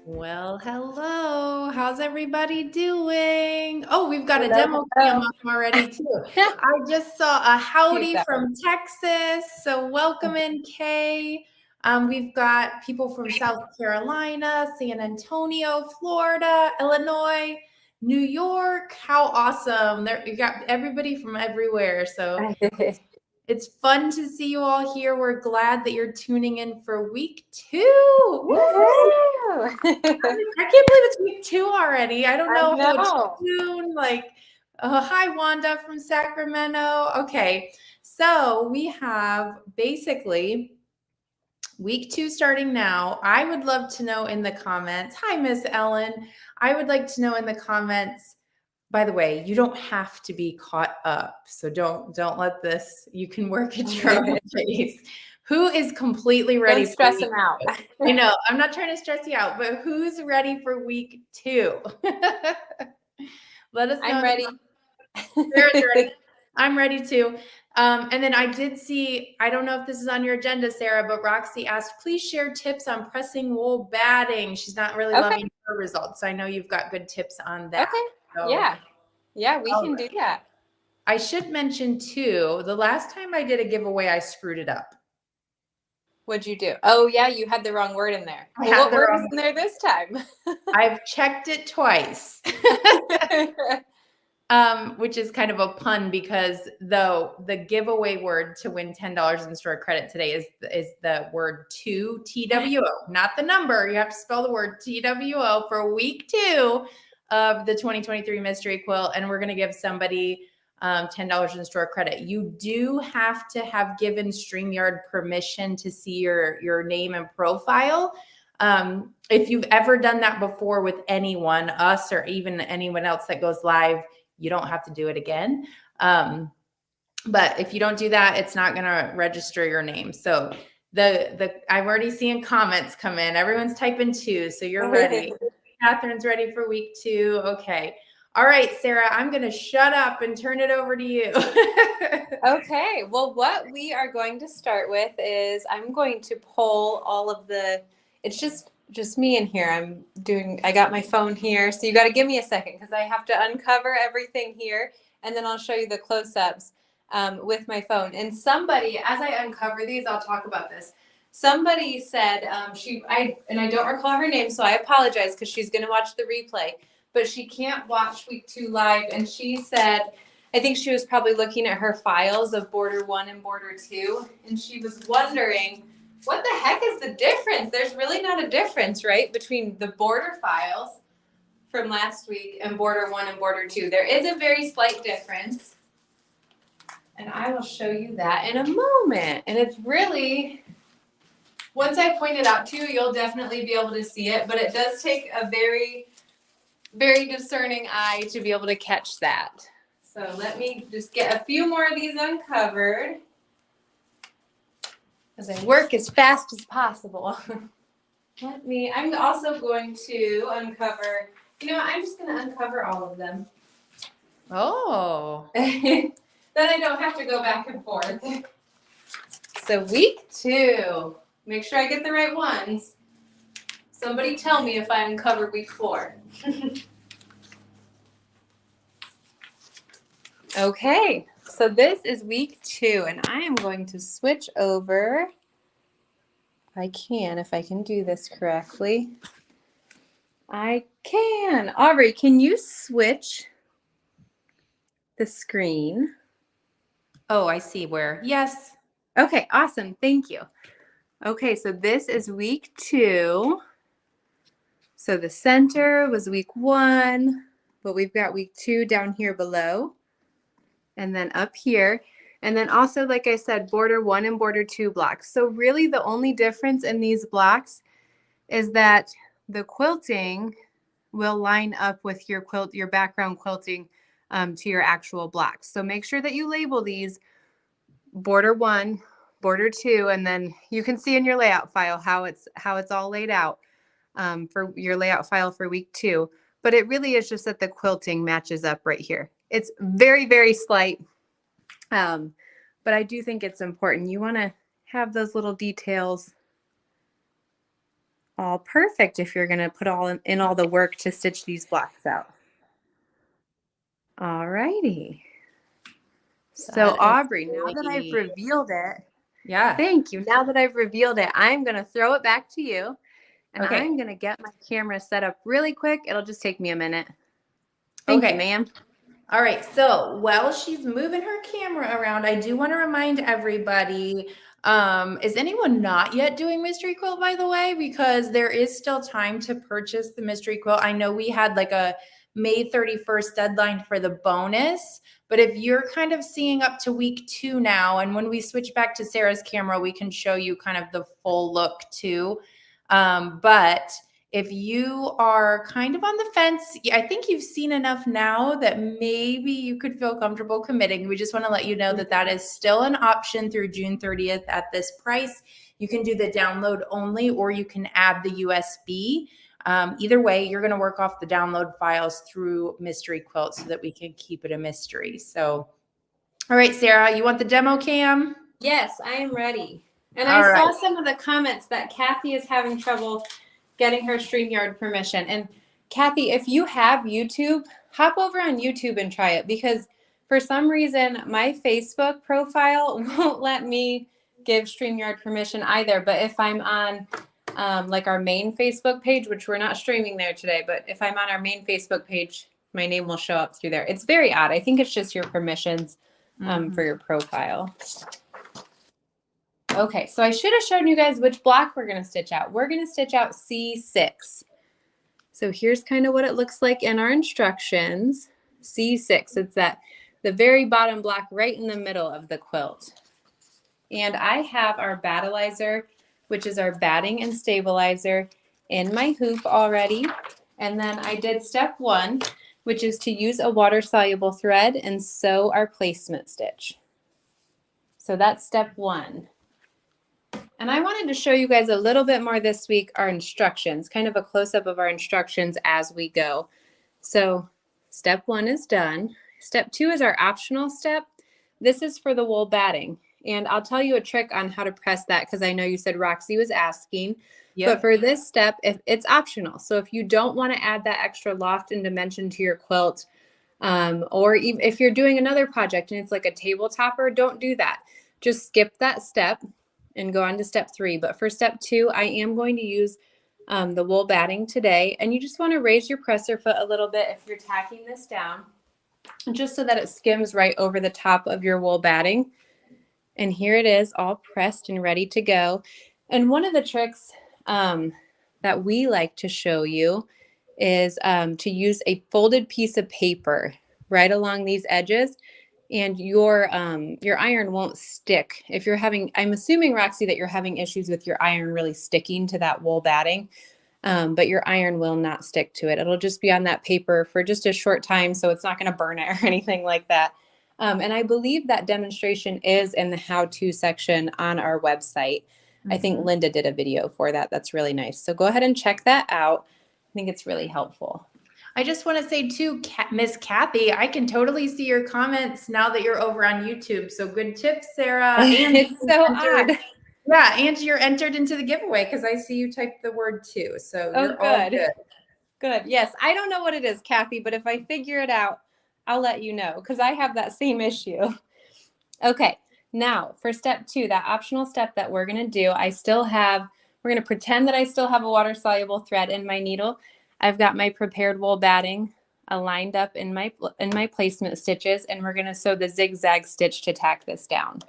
Well, hello. How's everybody doing? Oh, we've got a Hello, demo cam hello. on already too. I just saw a Cute howdy though. from Texas. So welcome in, Kay. We've got people from South Carolina, San Antonio, Florida, Illinois, New York. How awesome. There you got everybody from everywhere. So it's fun to see you all here. We're glad that you're tuning in for week 2. Woo! Woohoo! I can't believe it's week 2 already. I don't I know how it's know. June. Hi, Wanda from Sacramento. Okay, so we have basically week 2 starting now. I would love to know in the comments. Hi, Miss Ellen. I would like to know in the comments. By the way, you don't have to be caught up, so don't let this. You can work at your own pace. Who is completely ready Don't for stress week them out. 2? I know, I'm not trying to stress you out, but who's ready for week 2? Let us know. I'm ready. Sarah's ready. I'm ready too. And then I did see, I don't know if this is on your agenda, Sarah, but Roxy asked, please share tips on pressing wool batting. She's not really Okay. loving her results. So I know you've got good tips on that. Okay. So, Yeah. Yeah, we can do that. I should mention too, the last time I did a giveaway, I screwed it up. What'd you do? Oh, yeah, you had the wrong word in there. I Well, had what the word wrong is in there this time? I've checked it twice. Which is kind of a pun because though the giveaway word to win $10 in store credit today is the word TWO, not the number. You have to spell the word TWO for week 2 of the 2023 Mystery Quilt, and we're going to give somebody $10 in store credit. You do have to have given StreamYard permission to see your name and profile. If you've ever done that before with anyone, us or even anyone else that goes live, you don't have to do it again. But if you don't do that, it's not going to register your name. So I'm already seeing comments come in. Everyone's typing 2, so you're ready. Catherine's ready for week 2. Okay. All right, Sarah, I'm going to shut up and turn it over to you. Okay. Well, what we are going to start with is I'm going to pull all of it's just me in here. I got my phone here. So you got to give me a second because I have to uncover everything here and then I'll show you the close-ups with my phone. And somebody, as I uncover these, I'll talk about this. Somebody said I don't recall her name, so I apologize because she's going to watch the replay, but she can't watch week 2 live. And she said, I think she was probably looking at her files of border 1 and border 2, and she was wondering, what the heck is the difference? There's really not a difference, right, between the border files from last week and border 1 and border 2. There is a very slight difference, and I will show you that in a moment. And it's really, once I point it out to you, you'll definitely be able to see it, but it does take a very, very discerning eye to be able to catch that. So let me just get a few more of these uncovered as I work as fast as possible. I'm also going to uncover, I'm just going to uncover all of them. Oh. Then I don't have to go back and forth. So week 2, make sure I get the right ones. Somebody tell me if I uncover week 4. Okay, so this is week 2, and I am going to switch over, if I can do this correctly. I can. Aubrey, can you switch the screen? Oh, I see where. Yes. Okay, awesome. Thank you. Okay, so this is week 2. So the center was week 1, but we've got week 2 down here below. And then up here. And then also, like I said, border 1 and border 2 blocks. So really the only difference in these blocks is that the quilting will line up with your background quilting to your actual blocks. So make sure that you label these border 1, border 2, and then you can see in your layout file how it's all laid out for your layout file for week 2. But it really is just that the quilting matches up right here. It's very, very slight, but I do think it's important. You want to have those little details all perfect if you're going to put in all the work to stitch these blocks out. All righty. So Aubrey, now that I've revealed it, yeah. Thank you. Now that I've revealed it, I'm going to throw it back to you. And Okay. I'm going to get my camera set up really quick. It'll just take me a minute. Thank you, ma'am. All right. So while she's moving her camera around, I do want to remind everybody, is anyone not yet doing Mystery Quilt, by the way? Because there is still time to purchase the Mystery Quilt. I know we had like a May 31st deadline for the bonus, but if you're kind of seeing up to week 2 now, and when we switch back to Sarah's camera, we can show you kind of the full look too. But if you are kind of on the fence, I think you've seen enough now that maybe you could feel comfortable committing. We just want to let you know that that is still an option through June 30th at this price. You can do the download only, or you can add the USB. Either way, you're going to work off the download files through Mystery Quilt so that we can keep it a mystery. So, all right, Sarah, you want the demo cam? Yes, I am ready. And I saw some of the comments that Kathy is having trouble getting her StreamYard permission. And Kathy, if you have YouTube, hop over on YouTube and try it, because for some reason my Facebook profile won't let me give StreamYard permission either. But if I'm on like our main Facebook page, which we're not streaming there today, but if I'm on our main Facebook page, my name will show up through there. It's very odd. I think it's just your permissions for your profile. Okay, so I should have shown you guys which block we're going to stitch out. We're going to stitch out C6. So here's kind of what it looks like in our instructions. C6, it's the very bottom block right in the middle of the quilt. And I have our battleizer, which is our batting and stabilizer, in my hoop already. And then I did step 1, which is to use a water-soluble thread and sew our placement stitch. So that's step 1. And I wanted to show you guys a little bit more this week, our instructions, kind of a close-up of our instructions as we go. So step 1 is done. Step 2 is our optional step. This is for the wool batting. And I'll tell you a trick on how to press that, because I know you said Roxy was asking. Yep. But for this step, it's optional. So if you don't want to add that extra loft and dimension to your quilt, or even if you're doing another project and it's like a table topper, don't do that. Just skip that step and go on to step 3. But for step 2, I am going to use the wool batting today. And you just want to raise your presser foot a little bit if you're tacking this down, just so that it skims right over the top of your wool batting. And here it is, all pressed and ready to go. And one of the tricks that we like to show you is to use a folded piece of paper right along these edges, and your iron won't stick. If you're having, I'm assuming, Roxy, that you're having issues with your iron really sticking to that wool batting, but your iron will not stick to it. It'll just be on that paper for just a short time, so it's not going to burn it or anything like that. And I believe that demonstration is in the how-to section on our website. I think Linda did a video for that. That's really nice. So go ahead and check that out. I think it's really helpful. I just want to say too, Miss Kathy, I can totally see your comments now that you're over on YouTube. So good tips, Sarah. And it's so odd. Yeah, and you're entered into the giveaway because I see you typed the word too. So you're all good. Good. Yes. I don't know what it is, Kathy, but if I figure it out, I'll let you know, because I have that same issue. Okay. Now for step 2, that optional step that we're going to do, we're going to pretend that I still have a water-soluble thread in my needle. I've got my prepared wool batting lined up in my placement stitches, and we're going to sew the zigzag stitch to tack this down.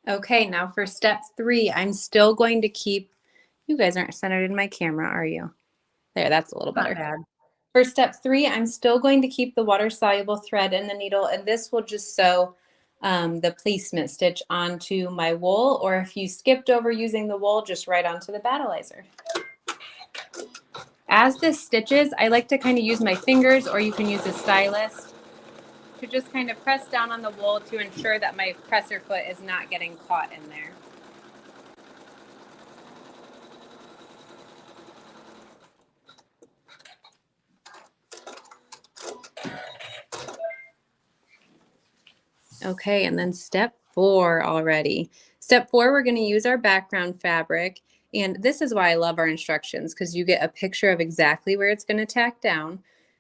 Okay, now for step 3, I'm still going to keep You guys aren't centered in my camera, are you? There, that's a little Not better. bad. For step 3, I'm still going to keep the water-soluble thread in the needle, and this will just sew the placement stitch onto my wool, or if you skipped over using the wool, just right onto the battleizer. As this stitches, I like to kind of use my fingers, or you can use a stylus, to just kind of press down on the wool to ensure that my presser foot is not getting caught in there. Okay, and then step 4 already. Step 4, we're going to use our background fabric. And this is why I love our instructions, because you get a picture of exactly where it's going to tack down.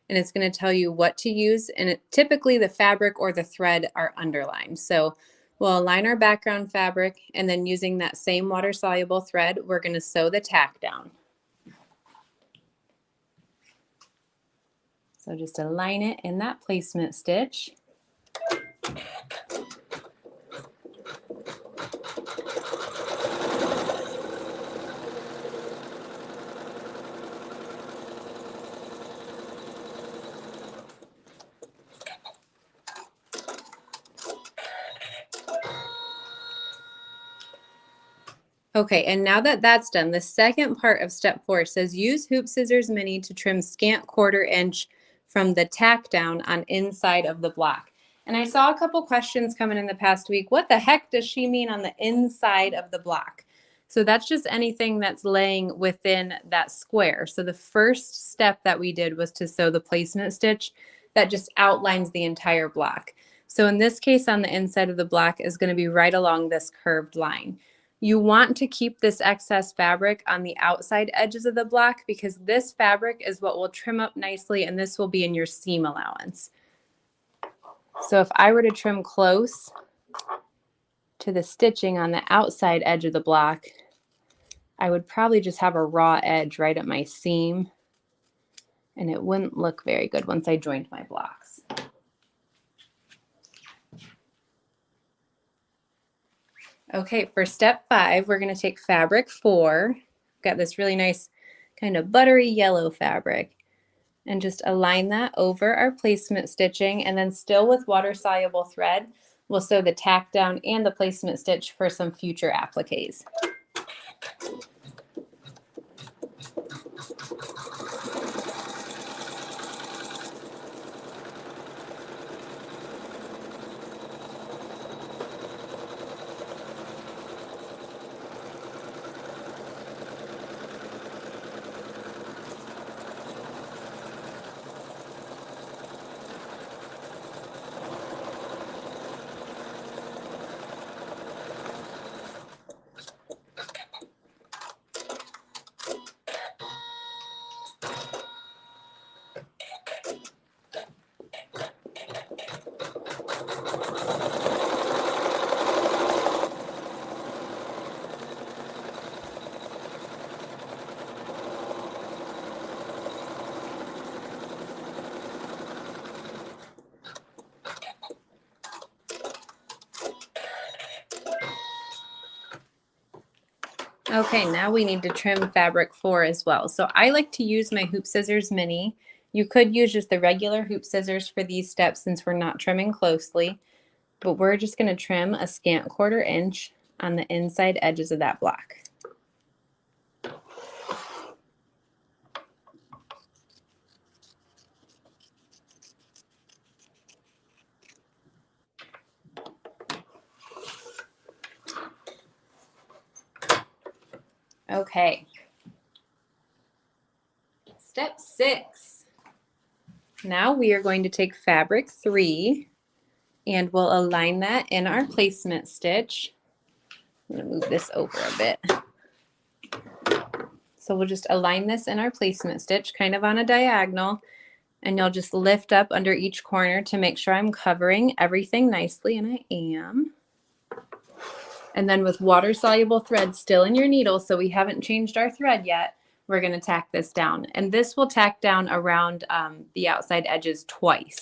And it's going to tell you what to use. And typically the fabric or the thread are underlined. So we'll align our background fabric, and then using that same water-soluble thread, we're going to sew the tack down. So just align it in that placement stitch. Okay, and now that that's done, the second part of step 4 says use hoop scissors mini to trim scant 1/4 inch from the tack down on inside of the block. And I saw a couple questions coming in the past week. What the heck does she mean on the inside of the block? So that's just anything that's laying within that square. So the first step that we did was to sew the placement stitch that just outlines the entire block. So in this case, on the inside of the block is going to be right along this curved line. You want to keep this excess fabric on the outside edges of the block, because this fabric is what will trim up nicely, and this will be in your seam allowance. So if I were to trim close to the stitching on the outside edge of the block, I would probably just have a raw edge right at my seam, and it wouldn't look very good once I joined my blocks. Okay, for step 5, we're going to take fabric 4. Got this really nice kind of buttery yellow fabric, and just align that over our placement stitching, and then still with water-soluble thread, we'll sew the tack down and the placement stitch for some future appliques. Okay, now we need to trim fabric 4 as well. So I like to use my hoop scissors mini. You could use just the regular hoop scissors for these steps since we're not trimming closely, but we're just going to trim a scant 1/4 inch on the inside edges of that block. Okay. Step 6. Now we are going to take fabric 3 and we'll align that in our placement stitch. I'm going to move this over a bit. So we'll just align this in our placement stitch kind of on a diagonal, and you'll just lift up under each corner to make sure I'm covering everything nicely, and I am. And then with water-soluble thread still in your needle, so we haven't changed our thread yet, we're going to tack this down. And this will tack down around the outside edges twice.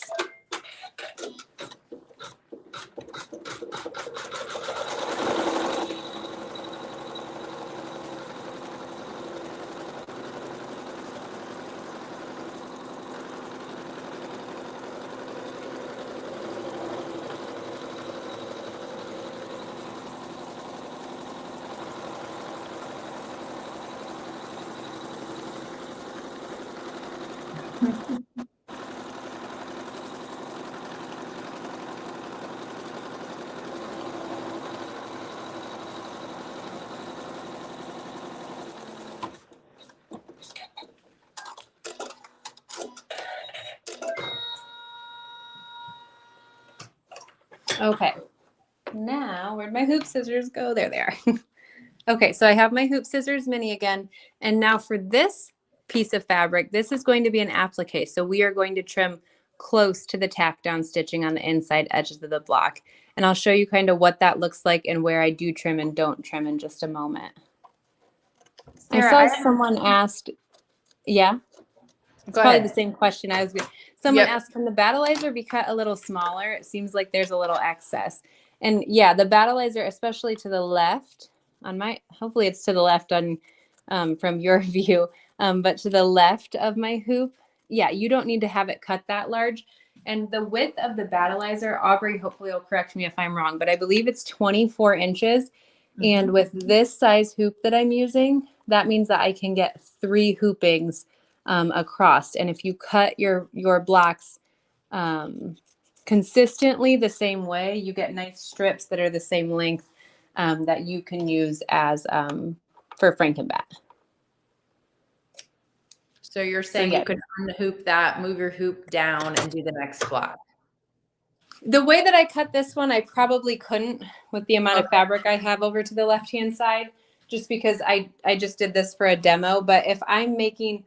Okay, now where'd my hoop scissors go? There they are. Okay, so I have my hoop scissors mini again. And now for this piece of fabric, this is going to be an applique. So we are going to trim close to the tack down stitching on the inside edges of the block. And I'll show you kind of what that looks like and where I do trim and don't trim in just a moment. Sarah, I saw someone asked, yeah? It's go probably ahead. the same question I was going to. Someone Yep. asked, can the battleizer be cut a little smaller? It seems like there's a little excess. And yeah, the battleizer, especially to the left on my, hopefully it's to the left on from your view, but to the left of my hoop, yeah, you don't need to have it cut that large. And the width of the battleizer, Aubrey hopefully will correct me if I'm wrong, but I believe it's 24 inches. And with this size hoop that I'm using, that means that I can get 3 hoopings across. And if you cut your blocks consistently the same way, you get nice strips that are the same length that you can use as for Frankenbat. So you're saying you could unhoop that, move your hoop down, and do the next block. The way that I cut this one, I probably couldn't with the amount of fabric I have over to the left-hand side, just because I just did this for a demo. But if I'm making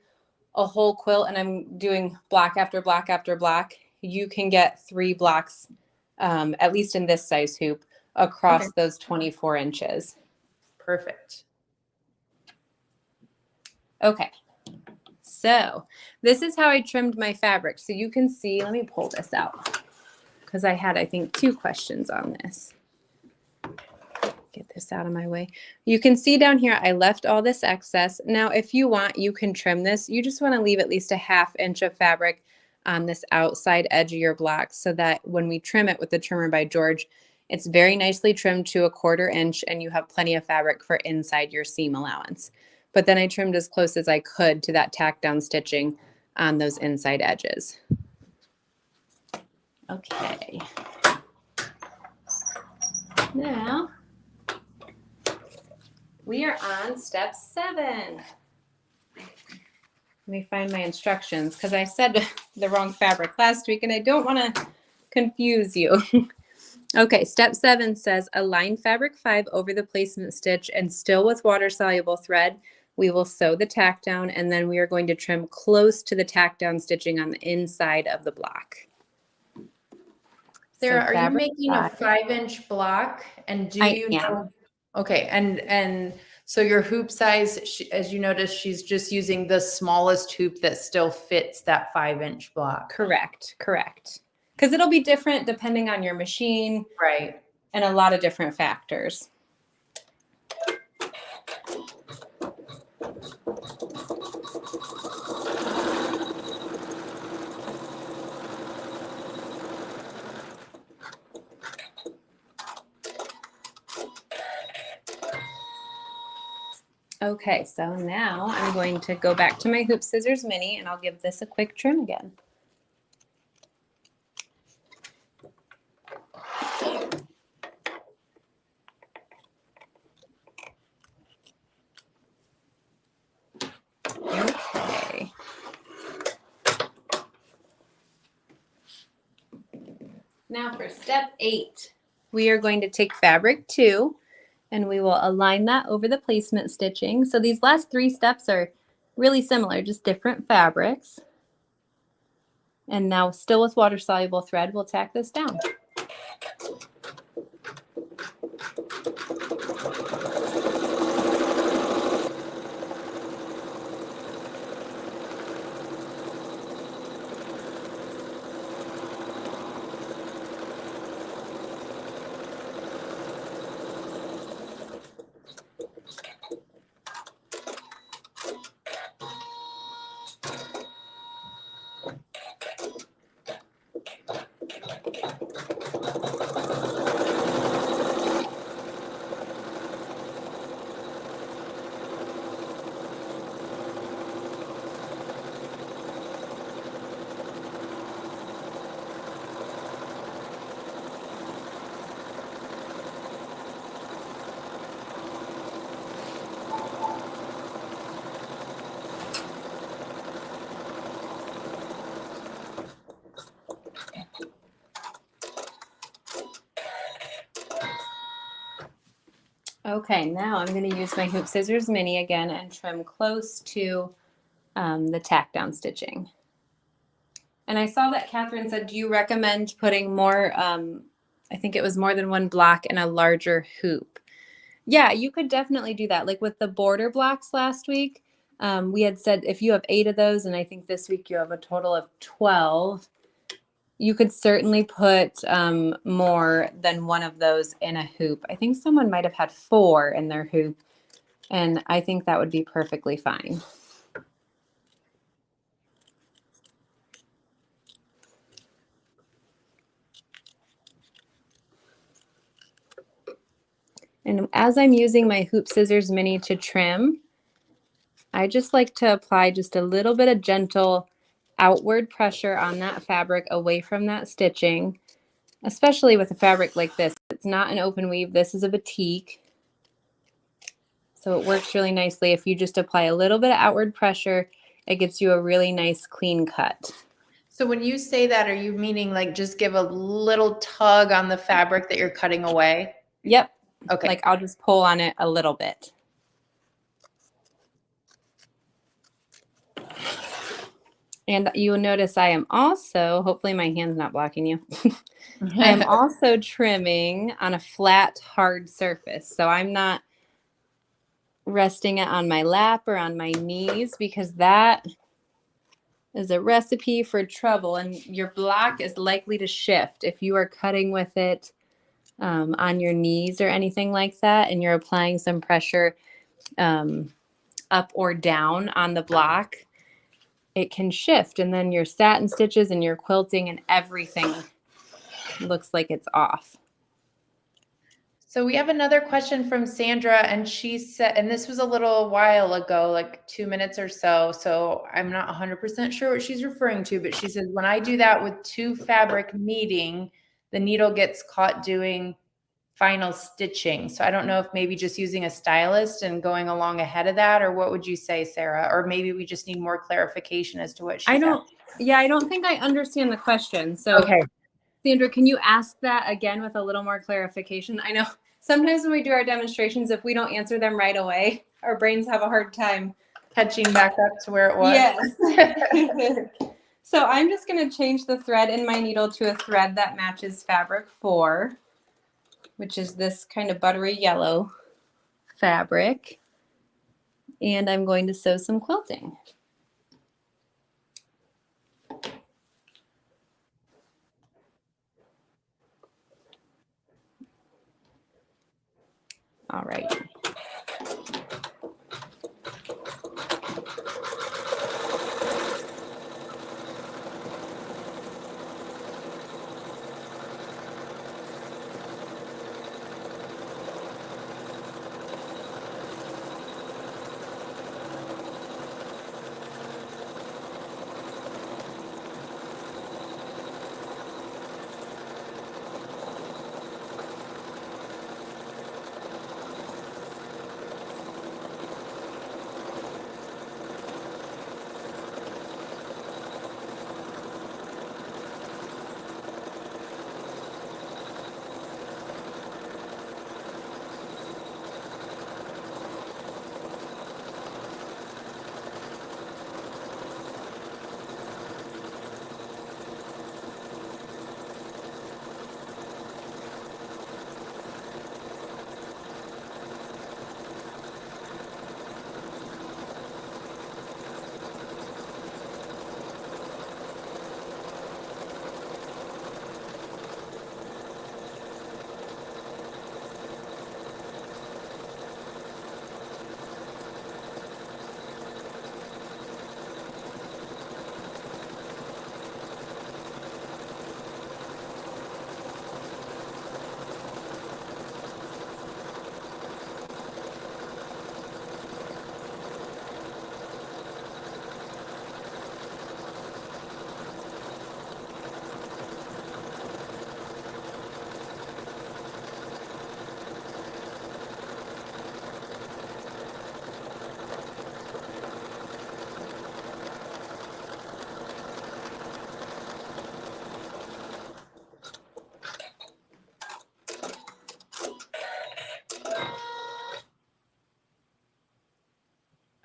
a whole quilt and I'm doing block after block after block, you can get 3 blocks, at least in this size hoop, across those 24 inches. Perfect. Okay. So this is how I trimmed my fabric. So you can see, let me pull this out because I had, I think, 2 questions on this. Get this out of my way. You can see down here, I left all this excess. Now, if you want, you can trim this. You just want to leave at least a 1/2 inch of fabric on this outside edge of your block so that when we trim it with the trimmer by George, it's very nicely trimmed to a 1/4 inch and you have plenty of fabric for inside your seam allowance. But then I trimmed as close as I could to that tack down stitching on those inside edges. Okay. Now, we are on step 7. Let me find my instructions because I said the wrong fabric last week and I don't want to confuse you. Okay, step 7 says align fabric 5 over the placement stitch and still with water soluble thread. We will sew the tack down and then we are going to trim close to the tack down stitching on the inside of the block. Sarah, are you making a 5-inch block? And do you know? Okay, and so your hoop size, as you notice, she's just using the smallest hoop that still fits that 5-inch block. Correct. Because it'll be different depending on your machine, right? And a lot of different factors. Okay, so now I'm going to go back to my hoop scissors mini and I'll give this a quick trim again. Okay. Now for step 8, we are going to take fabric 2 and we will align that over the placement stitching. So these last 3 steps are really similar, just different fabrics. And now still with water soluble thread, we'll tack this down. Okay, now I'm going to use my Hoop Scissors Mini again and trim close to the tack down stitching. And I saw that Catherine said, do you recommend putting more, I think it was more than one block in a larger hoop? Yeah, you could definitely do that. Like with the border blocks last week, we had said if you have 8 of those, and I think this week you have a total of 12, you could certainly put more than one of those in a hoop. I think someone might have had 4 in their hoop, and I think that would be perfectly fine. And as I'm using my Hoop Scissors Mini to trim, I just like to apply just a little bit of gentle outward pressure on that fabric away from that stitching, especially with a fabric like this. It's not an open weave. This is a batik. So it works really nicely. If you just apply a little bit of outward pressure, it gets you a really nice clean cut. So when you say that, are you meaning like just give a little tug on the fabric that you're cutting away? Yep. Okay. Like I'll just pull on it a little bit. And you'll notice I am also, hopefully my hand's not blocking you. I am also trimming on a flat, hard surface. So I'm not resting it on my lap or on my knees, because that is a recipe for trouble, and your block is likely to shift if you are cutting with it on your knees or anything like that, and you're applying some pressure up or down on the block. It can shift, and then your satin stitches and your quilting and everything looks like it's off. So we have another question from Sandra, and she said, and this was a little while ago, like 2 minutes or so. So I'm not 100% sure what she's referring to, but she says, when I do that with 2 fabric meeting, the needle gets caught doing final stitching. So I don't know if maybe just using a stylist and going along ahead of that, or what would you say, Sarah? Or maybe we just need more clarification as to what she's asking. I don't think I understand the question. So Okay. Sandra, can you ask that again with a little more clarification? I know sometimes when we do our demonstrations, if we don't answer them right away, our brains have a hard time Catching back up to where it was. Yes. So I'm just going to change the thread in my needle to a thread that matches fabric 4, which is this kind of buttery yellow fabric. And I'm going to sew some quilting. All right.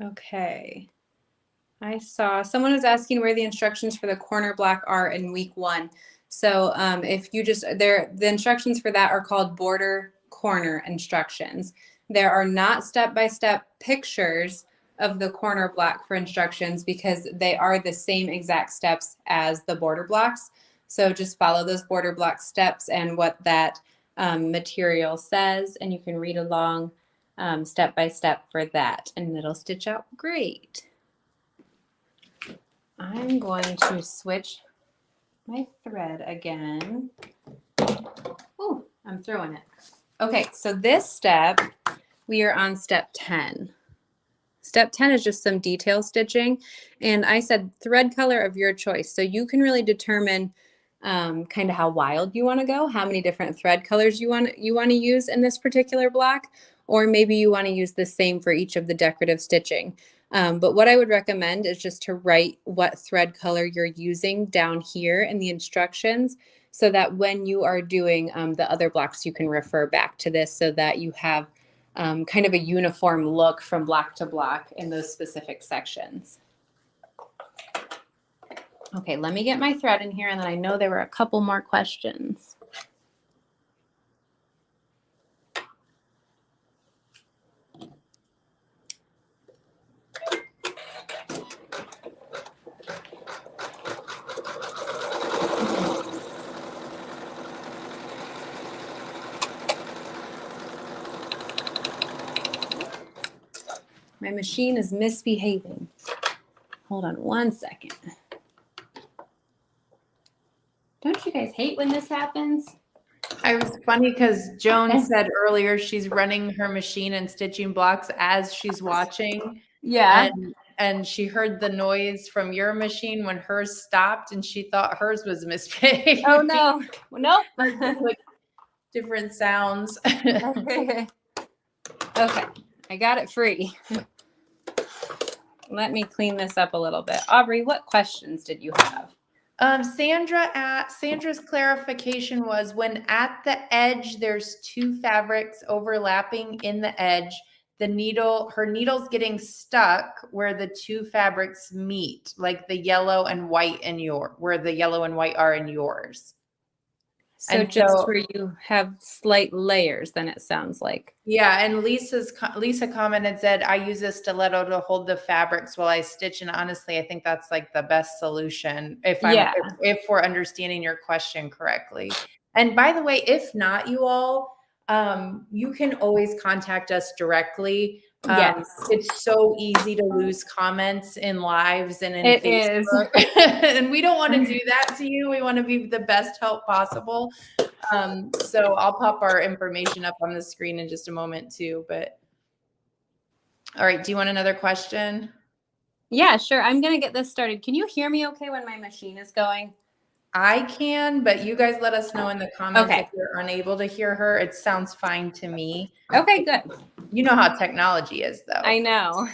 Okay. I saw someone was asking where the instructions for the corner block are in week 1. So if you just the instructions for that are called border corner instructions. There are not step-by-step pictures of the corner block for instructions because they are the same exact steps as the border blocks. So just follow those border block steps and what that material says, and you can read along step by step for that, and it'll stitch out great. I'm going to switch my thread again. Oh, I'm throwing it. Okay, so this step, we are on step 10. Step 10 is just some detail stitching, and I said thread color of your choice. So you can really determine kind of how wild you want to go, how many different thread colors you want to use in this particular block, or maybe you want to use the same for each of the decorative stitching. But what I would recommend is just to write what thread color you're using down here in the instructions so that when you are doing the other blocks, you can refer back to this so that you have kind of a uniform look from block to block in those specific sections. Okay, let me get my thread in here, and then I know there were a couple more questions. My machine is misbehaving. Hold on one second. Don't you guys hate when this happens? I was funny because Joan said earlier she's running her machine and stitching blocks as she's watching. Yeah. And she heard the noise from your machine when hers stopped, and she thought hers was misbehaving. Oh no. Nope. Like different sounds. Okay, I got it free. Let me clean this up a little bit. Aubrey, what questions did you have? Sandra's clarification was when at the edge there's two fabrics overlapping in the edge, her needle's getting stuck where the two fabrics meet, like the yellow and white where the yellow and white are in yours. So just where you have slight layers, then it sounds like. Yeah, and Lisa commented, said, I use a stiletto to hold the fabrics while I stitch. And honestly, I think that's like the best solution if we're understanding your question correctly. And by the way, if not, you all, you can always contact us directly. Yes. It's so easy to lose comments in lives and in it Facebook. Is. And we don't want to do that to you. We want to be the best help possible. So I'll pop our information up on the screen in just a moment too, but all right. Do you want another question? Yeah, sure. I'm going to get this started. Can you hear me okay when my machine is going? I can, but you guys let us know in the comments if you're unable to hear her. It sounds fine to me. Okay, good. You know how technology is though. I know.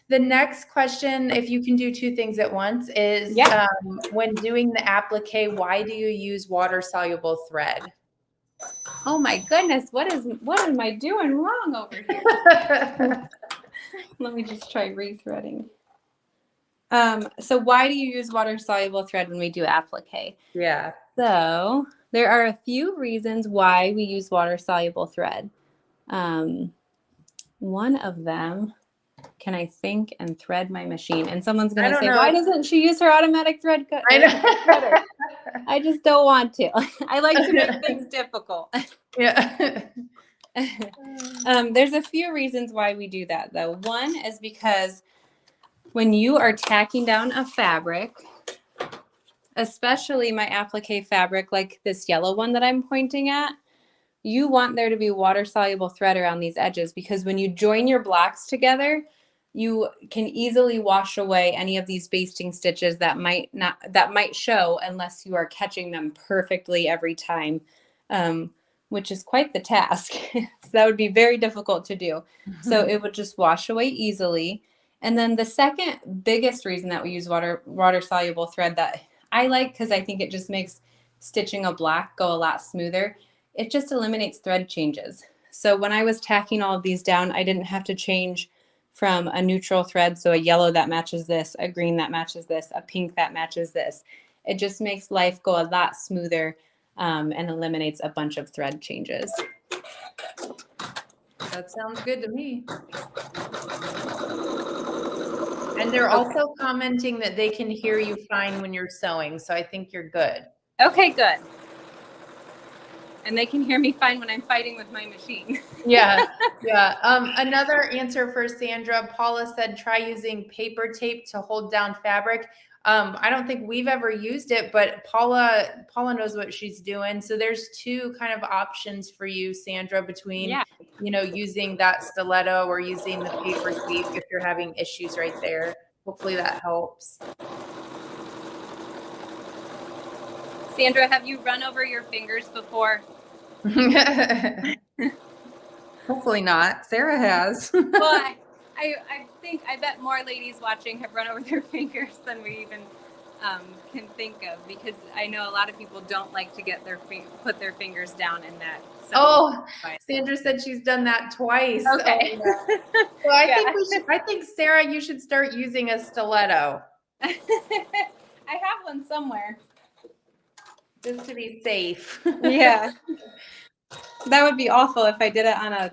The next question, if you can do two things at once, is when doing the applique, why do you use water-soluble thread? Oh my goodness, what am I doing wrong over here? Let me just try rethreading. So why do you use water-soluble thread when we do applique? Yeah. So there are a few reasons why we use water-soluble thread. One of them, can I think and thread my machine? And someone's going to say, why doesn't she use her automatic thread cutter? I just don't want to. I like to make things difficult. Yeah. There's a few reasons why we do that, though. One is because when you are tacking down a fabric, especially my applique fabric, like this yellow one that I'm pointing at, you want there to be water-soluble thread around these edges because when you join your blocks together, you can easily wash away any of these basting stitches that might show unless you are catching them perfectly every time, which is quite the task. So that would be very difficult to do. So it would just wash away easily. And then the second biggest reason that we use water-soluble thread that I like, because I think it just makes stitching a block go a lot smoother, it just eliminates thread changes. So when I was tacking all of these down, I didn't have to change from a neutral thread. So a yellow that matches this, a green that matches this, a pink that matches this. It just makes life go a lot smoother and eliminates a bunch of thread changes. That sounds good to me. And they're also commenting that they can hear you fine when you're sewing. So I think you're good. Okay, good. And they can hear me fine when I'm fighting with my machine. Yeah. Another answer for Sandra, Paula said, try using paper tape to hold down fabric. I don't think we've ever used it, but Paula knows what she's doing. So there's two kind of options for you, Sandra, between, using that stiletto or using the paper tape if you're having issues right there. Hopefully that helps. Sandra, have you run over your fingers before? Hopefully not. Sarah has. Well, I bet more ladies watching have run over their fingers than we even can think of, because I know a lot of people don't like to get put their fingers down in that. Sandra said she's done that twice. Okay. So I think Sarah, you should start using a stiletto. I have one somewhere. Just to be safe. Yeah. That would be awful if I did it on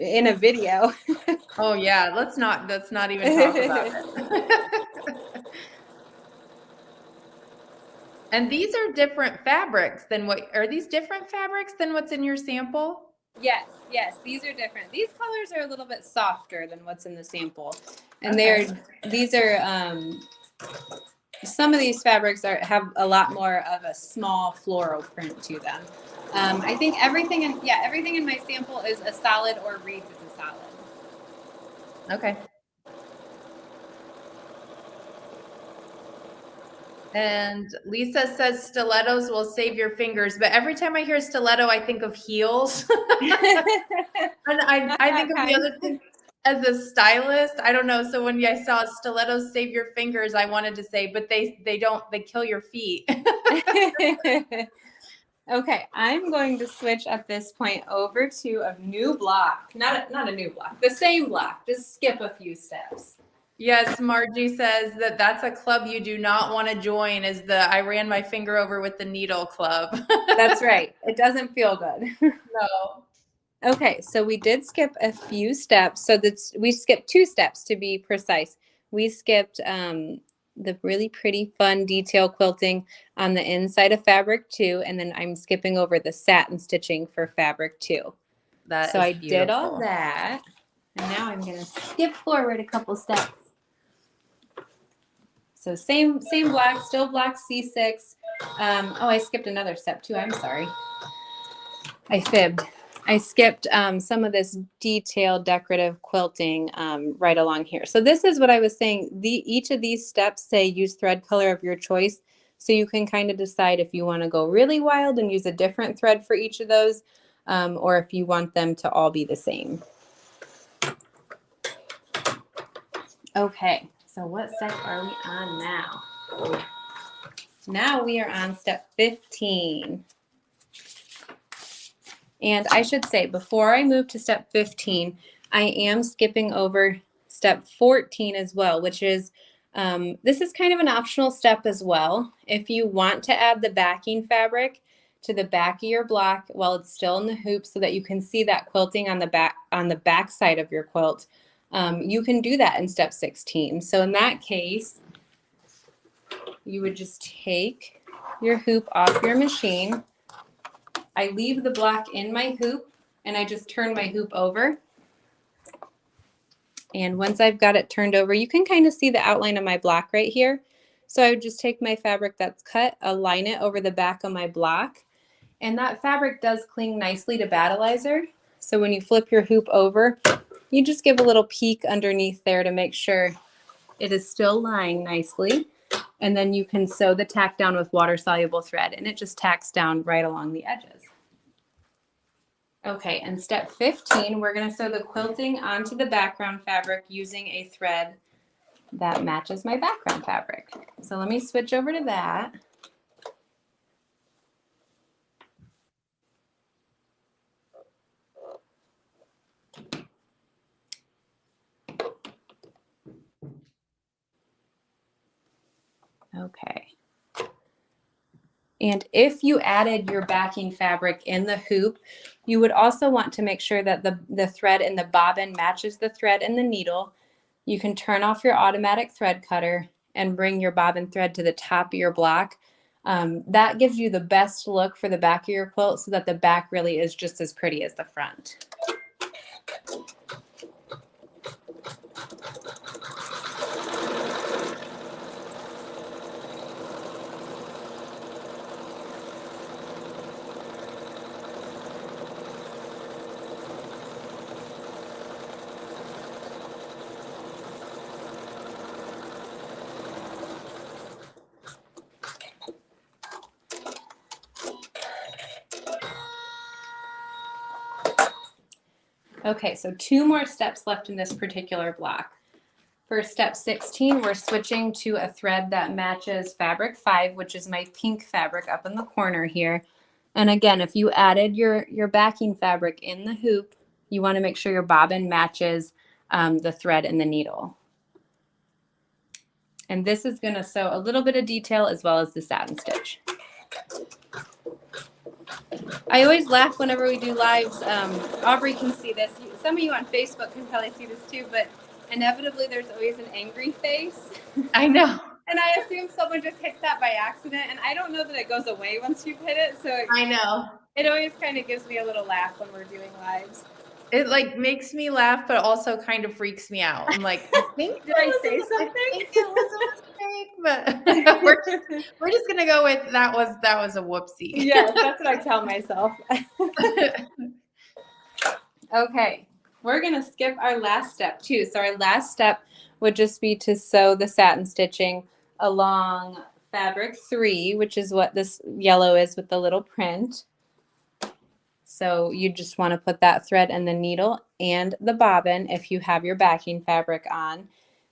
in a video. Oh yeah, let's not even talk about it. And these are different fabrics than are these different fabrics than what's in your sample? Yes, these are different. These colors are a little bit softer than what's in the sample. And these are some of these fabrics have a lot more of a small floral print to them. I think everything in my sample is a solid or reads as a solid. Okay. And Lisa says stilettos will save your fingers, but every time I hear stiletto, I think of heels. And I think of the other thing as a stylist. I don't know. So when I saw stilettos save your fingers, I wanted to say, but they don't, they kill your feet. Okay, I'm going to switch at this point over to a new block. Not a new block, the same block. Just skip a few steps. Yes, Margie says that's a club you do not want to join, is the I ran my finger over with the needle club. That's right. It doesn't feel good. No. Okay, so we did skip a few steps. So we skipped 2 steps to be precise. We skipped the really pretty fun detail quilting on the inside of fabric 2, and then I'm skipping over the satin stitching for fabric 2. So I did all that, and now I'm going to skip forward a couple steps. So same block, still block C6. I skipped another step too. I'm sorry. I fibbed. I skipped some of this detailed decorative quilting right along here. So this is what I was saying. Each of these steps say use thread color of your choice. So you can kind of decide if you want to go really wild and use a different thread for each of those, or if you want them to all be the same. Okay, so what step are we on now? Now we are on step 15. And I should say, before I move to step 15, I am skipping over step 14 as well, which is, this is kind of an optional step as well. If you want to add the backing fabric to the back of your block while it's still in the hoop so that you can see that quilting on the back side of your quilt, you can do that in step 16. So in that case, you would just take your hoop off your machine. I leave the block in my hoop and I just turn my hoop over. And once I've got it turned over, you can kind of see the outline of my block right here. So I would just take my fabric that's cut, align it over the back of my block. And that fabric does cling nicely to battleizer. So when you flip your hoop over, you just give a little peek underneath there to make sure it is still lying nicely. And then you can sew the tack down with water-soluble thread, and it just tacks down right along the edges. Okay, and step 15, we're going to sew the quilting onto the background fabric using a thread that matches my background fabric. So let me switch over to that. Okay. And if you added your backing fabric in the hoop, you would also want to make sure that the thread in the bobbin matches the thread in the needle. You can turn off your automatic thread cutter and bring your bobbin thread to the top of your block. That gives you the best look for the back of your quilt so that the back really is just as pretty as the front. Okay, so 2 more steps left in this particular block. For step 16, we're switching to a thread that matches fabric 5, which is my pink fabric up in the corner here. And again, if you added your backing fabric in the hoop, you want to make sure your bobbin matches the thread and the needle. And this is going to sew a little bit of detail as well as the satin stitch. I always laugh whenever we do lives. Aubrey can see this. Some of you on Facebook can probably see this too, but inevitably there's always an angry face. I know. And I assume someone just hits that by accident, and I don't know that it goes away once you've hit it. So I know. It always kind of gives me a little laugh when we're doing lives. It like makes me laugh, but also kind of freaks me out. I'm like, I think Did I say something? I think it was a mistake, but we're just gonna go with that was a whoopsie. Yeah, that's what I tell myself. Okay, we're gonna skip our last step too. So our last step would just be to sew the satin stitching along fabric 3, which is what this yellow is with the little print. So you just want to put that thread in the needle and the bobbin if you have your backing fabric on.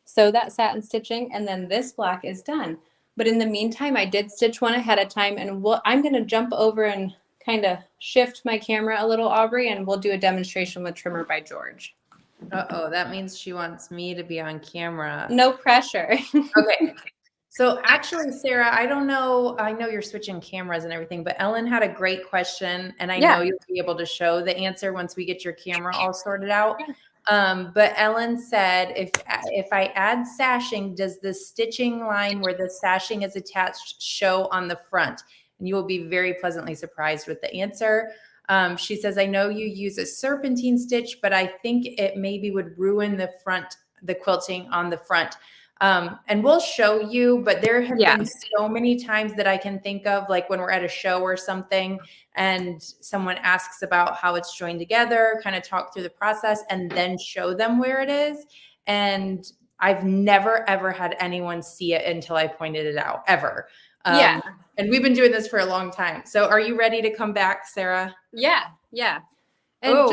Sew that satin stitching, and then this block is done. But in the meantime, I did stitch one ahead of time, and I'm going to jump over and kind of shift my camera a little, Aubrey, and we'll do a demonstration with Trimmer by George. Uh-oh, that means she wants me to be on camera. No pressure. Okay. So actually, Sarah, I don't know. I know you're switching cameras and everything, but Ellen had a great question, and I know you'll be able to show the answer once we get your camera all sorted out. But Ellen said, if I add sashing, does the stitching line where the sashing is attached show on the front? And you will be very pleasantly surprised with the answer. She says, I know you use a serpentine stitch, but I think it maybe would ruin the quilting on the front. And we'll show you, but there have been so many times that I can think of, like when we're at a show or something and someone asks about how it's joined together, kind of talk through the process and then show them where it is. And I've never, ever had anyone see it until I pointed it out, ever. And we've been doing this for a long time. So are you ready to come back, Sarah? Yeah. And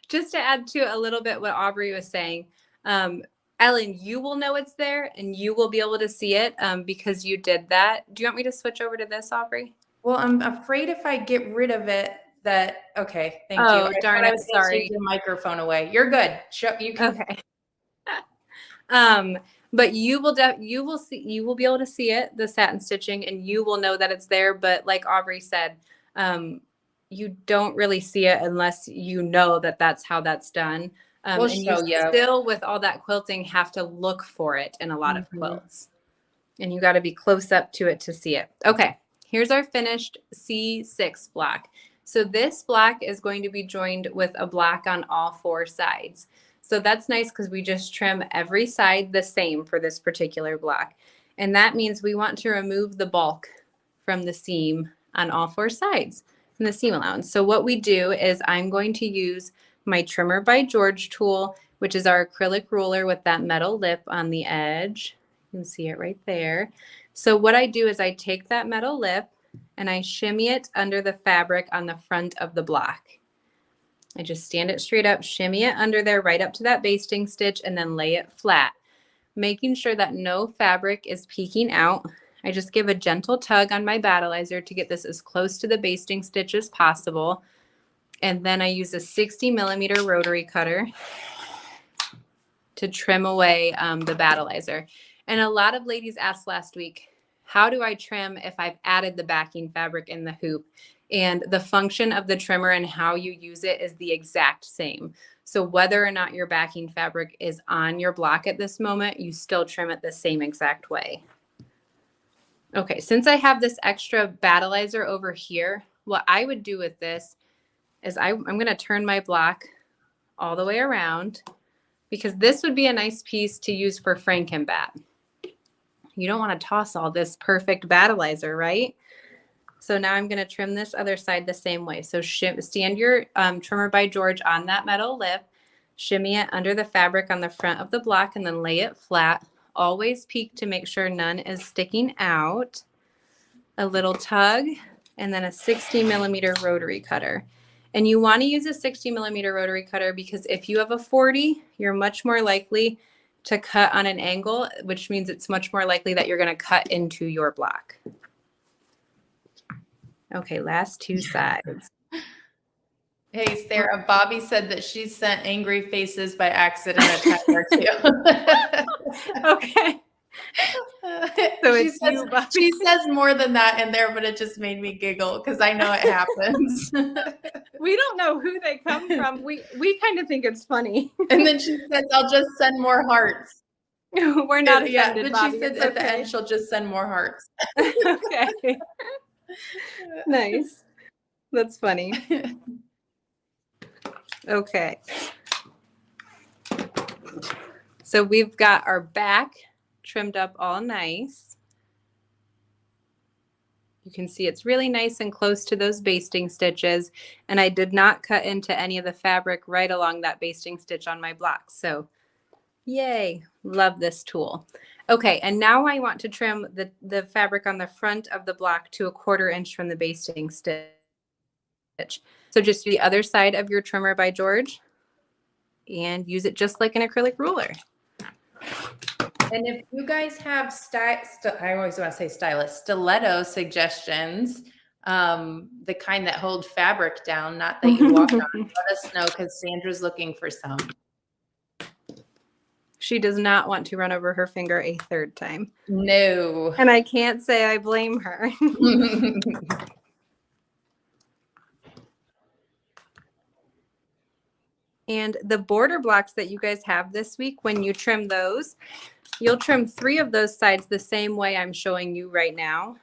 just to add to a little bit what Aubrey was saying, Ellen, you will know it's there and you will be able to see it because you did that. Do you want me to switch over to this, Aubrey? Well, I'm afraid if I get rid of it okay, thank you. Oh, darn it, sorry. Take your microphone away. You're good. You can. Okay. But you will be able to see it, the satin stitching, and you will know that it's there. But like Aubrey said, you don't really see it unless you know that that's how that's done. We'll and show you. Still, with all that quilting, have to look for it in a lot of quilts. And you got to be close up to it to see it. Okay, here's our finished C6 block. So this block is going to be joined with a block on all 4 sides. So that's nice because we just trim every side the same for this particular block. And that means we want to remove the bulk from the seam on all 4 sides from the seam allowance. So what we do is I'm going to use my Trimmer by George tool, which is our acrylic ruler with that metal lip on the edge. You can see it right there. So what I do is I take that metal lip and I shimmy it under the fabric on the front of the block. I just stand it straight up, shimmy it under there right up to that basting stitch, and then lay it flat, making sure that no fabric is peeking out. I just give a gentle tug on my battleizer to get this as close to the basting stitch as possible. And then I use a 60mm rotary cutter to trim away the battleizer. And a lot of ladies asked last week, how do I trim if I've added the backing fabric in the hoop? And the function of the trimmer and how you use it is the exact same. So whether or not your backing fabric is on your block at this moment, you still trim it the same exact way. Okay, since I have this extra battleizer over here, what I would do with this is I'm going to turn my block all the way around, because this would be a nice piece to use for Frankenbat. You don't want to toss all this perfect battleizer, right? So now I'm going to trim this other side the same way. So stand your trimmer by George on that metal lip, shimmy it under the fabric on the front of the block, and then lay it flat. Always peek to make sure none is sticking out. A little tug, and then a 60mm rotary cutter. And you want to use a 60mm rotary cutter because if you have a 40, you're much more likely to cut on an angle, which means it's much more likely that you're going to cut into your block. Okay, last two sides. Hey, Sarah, Bobby said that she sent angry faces by accident a time or two. Okay. So she says more than that in there, but it just made me giggle because I know it happens. We don't know who they come from. We kind of think it's funny. And then she says, I'll just send more hearts. We're not offended, but Bobby. She said at the end she'll just send more hearts. Okay. Nice. That's funny. Okay. So we've got our back trimmed up all nice. You can see it's really nice and close to those basting stitches. And I did not cut into any of the fabric right along that basting stitch on my block. So yay, love this tool. Okay, and now I want to trim the fabric on the front of the block to 1/4 inch from the basting stitch. So just do the other side of your trimmer by George and use it just like an acrylic ruler. And if you guys have I always want to say stiletto suggestions, the kind that hold fabric down, not that you walk on, let us know because Sandra's looking for some. She does not want to run over her finger a third time. No. And I can't say I blame her. And the border blocks that you guys have this week, when you trim those, you'll trim 3 of those sides the same way I'm showing you right now.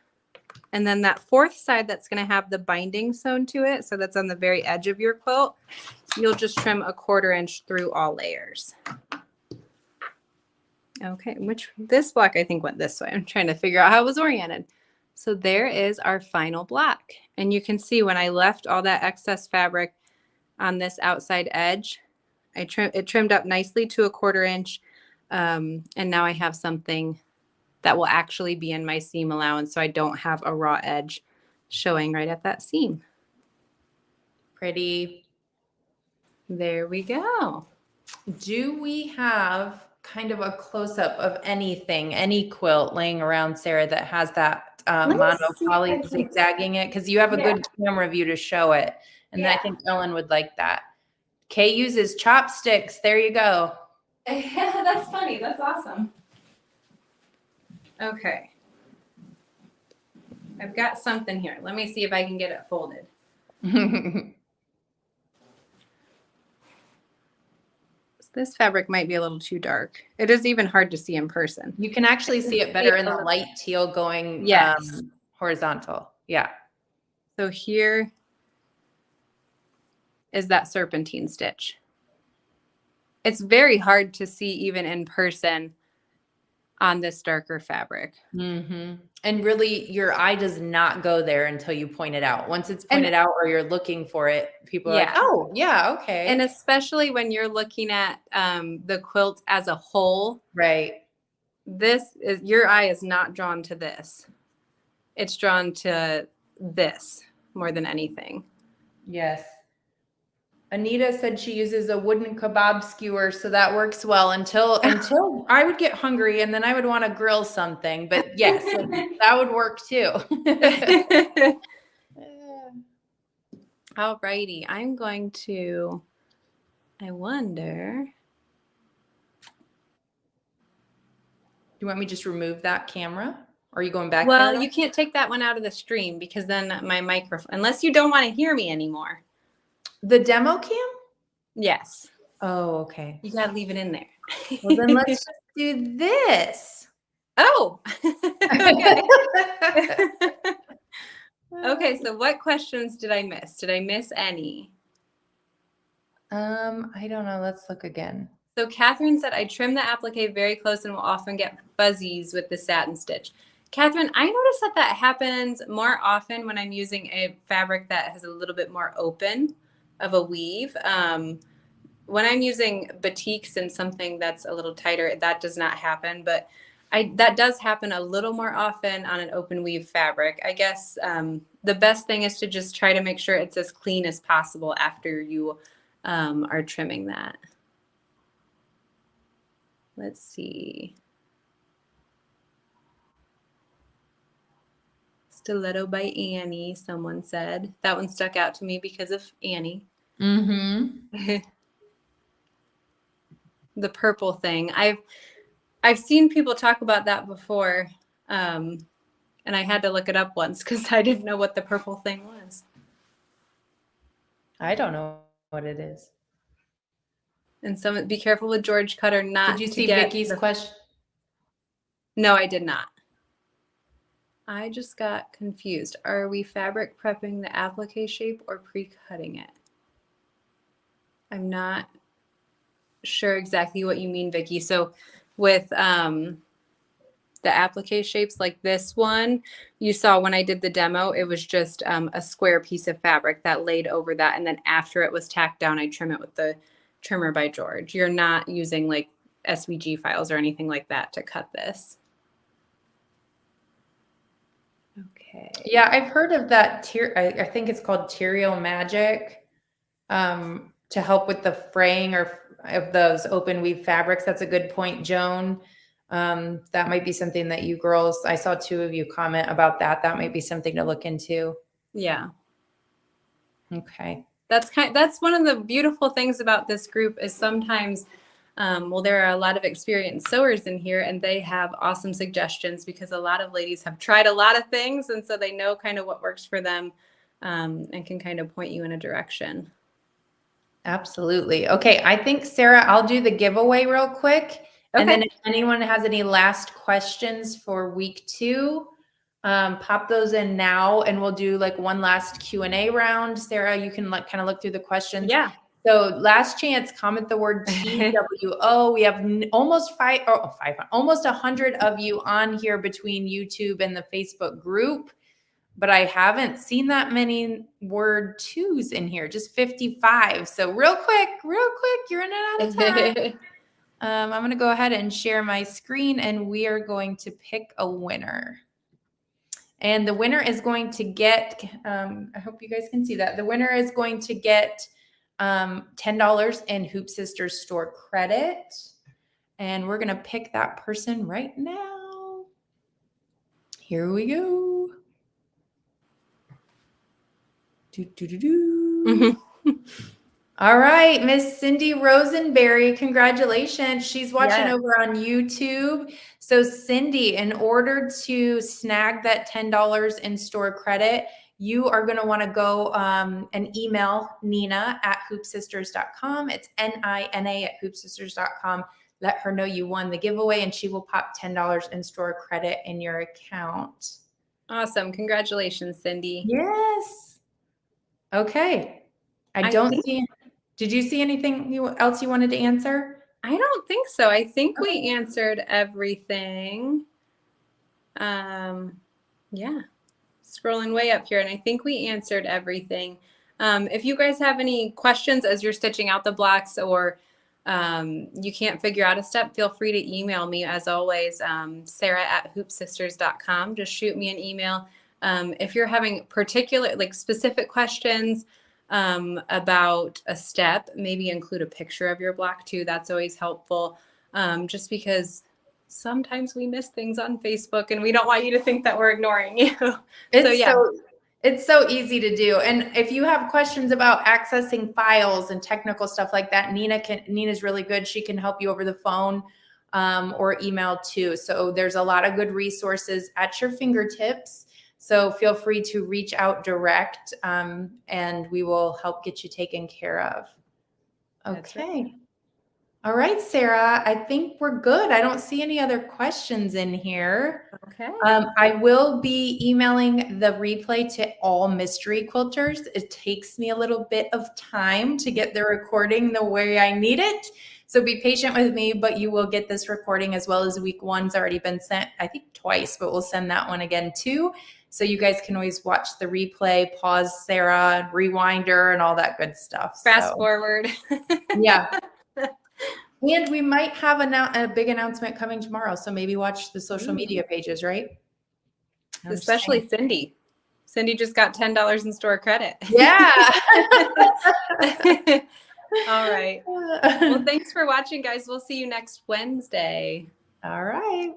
And then that 4th side that's going to have the binding sewn to it, so that's on the very edge of your quilt, you'll just trim 1/4 inch through all layers. Okay, this block I think went this way. I'm trying to figure out how it was oriented. So there is our final block. And you can see when I left all that excess fabric on this outside edge, it trimmed up nicely to 1/4 inch. And now I have something that will actually be in my seam allowance, so I don't have a raw edge showing right at that seam. Pretty. There we go. Do we have kind of a close-up of anything, any quilt laying around, Sarah, that has that mono poly zigzagging it? Because you have a good camera view to show it. And I think Ellen would like that. Kay uses chopsticks. There you go. Yeah, that's funny. That's awesome. Okay. I've got something here. Let me see if I can get it folded. This fabric might be a little too dark. It is even hard to see in person. You can actually see it better in the light teal going horizontal. Yeah. So here is that serpentine stitch. It's very hard to see even in person on this darker fabric. Mm-hmm. And really, your eye does not go there until you point it out. Once it's pointed out or you're looking for it, people are like, oh, yeah, okay. And especially when you're looking at the quilt as a whole. Right. Your eye is not drawn to this. It's drawn to this more than anything. Yes. Anita said she uses a wooden kebab skewer, so that works well until I would get hungry and then I would want to grill something. But yes, that would work too. All righty, I'm going to. I wonder. you want me to just remove that camera? Or are you going back Well, there? you can't take that one out of the stream because then my microphone, unless you don't want to hear me anymore. The demo cam? Yes. Oh, okay. You got to leave it in there. Well, then let's just do this. Oh, okay. Okay, so what questions did I miss? Did I miss any? I don't know. Let's look again. So Catherine said, I trim the applique very close and will often get fuzzies with the satin stitch. Catherine, I notice that happens more often when I'm using a fabric that has a little bit more open of a weave. When I'm using batiks and something that's a little tighter, that does not happen, but that does happen a little more often on an open weave fabric. I guess the best thing is to just try to make sure it's as clean as possible after you are trimming that. Let's see. Stiletto by Annie, someone said. That one stuck out to me because of Annie. Mm-hmm. The purple thing. I've seen people talk about that before, and I had to look it up once because I didn't know what the purple thing was. I don't know what it is. And so be careful with George Cutter not Did you to see get Vicky's question? No, I did not. I just got confused. Are we fabric prepping the applique shape or pre-cutting it? I'm not sure exactly what you mean, Vicky. So with the applique shapes like this one, you saw when I did the demo, it was just a square piece of fabric that laid over that. And then after it was tacked down, I trim it with the trimmer by George. You're not using like SVG files or anything like that to cut this. Okay. Yeah, I've heard of that. I think it's called Terrio Magic, to help with the fraying or of those open weave fabrics. That's a good point, Joan. That might be something that you girls, I saw 2 of you comment about that. That might be something to look into. Yeah. Okay. That's one of the beautiful things about this group is sometimes, well, there are a lot of experienced sewers in here and they have awesome suggestions because a lot of ladies have tried a lot of things. And so they know kind of what works for them, and can kind of point you in a direction. Absolutely. Okay. I think, Sarah, I'll do the giveaway real quick. And then if anyone has any last questions for week 2, pop those in now and we'll do like one last Q&A round. Sarah, you can like kind of look through the questions. Yeah. So last chance, comment the word TWO. We have almost 100 of you on here between YouTube and the Facebook group, but I haven't seen that many word 2s in here, just 55. So real quick, you're in and out of time. I'm going to go ahead and share my screen and we are going to pick a winner. And the winner is going to get, I hope you guys can see that. The winner is going to get $10 in Hoop Sisters store credit. And we're going to pick that person right now. Here we go. All right, Miss Cindy Rosenberry, congratulations. She's watching over on YouTube. So Cindy, in order to snag that $10 in store credit, you are going to want to go and email Nina at hoopsisters.com. It's NINA at hoopsisters.com. Let her know you won the giveaway and she will pop $10 in store credit in your account. Awesome. Congratulations, Cindy. Yes. Okay. Did you see anything else you wanted to answer? I don't think so. I think we answered everything. Yeah. Scrolling way up here, and I think we answered everything. If you guys have any questions as you're stitching out the blocks or you can't figure out a step, feel free to email me as always, Sarah at hoopsisters.com. Just shoot me an email. If you're having particular, like specific questions about a step, maybe include a picture of your block too. That's always helpful. Just because sometimes we miss things on Facebook and we don't want you to think that we're ignoring you. It's so easy to do. And if you have questions about accessing files and technical stuff like that, Nina's really good. She can help you over the phone. or email too. So there's a lot of good resources at your fingertips. So feel free to reach out direct, and we will help get you taken care of. That's Okay. right. All right, Sarah, I think we're good. I don't see any other questions in here. Okay. I will be emailing the replay to all mystery quilters. It takes me a little bit of time to get the recording the way I need it. So be patient with me, but you will get this recording as well as week one's already been sent, I think twice, but we'll send that one again too. So you guys can always watch the replay, pause Sarah, rewinder, and all that good stuff. Fast forward. Yeah. And we might have a big announcement coming tomorrow. So maybe watch the social media pages, right? Especially Cindy. Cindy just got $10 in store credit. Yeah. All right. Well, thanks for watching, guys. We'll see you next Wednesday. All right.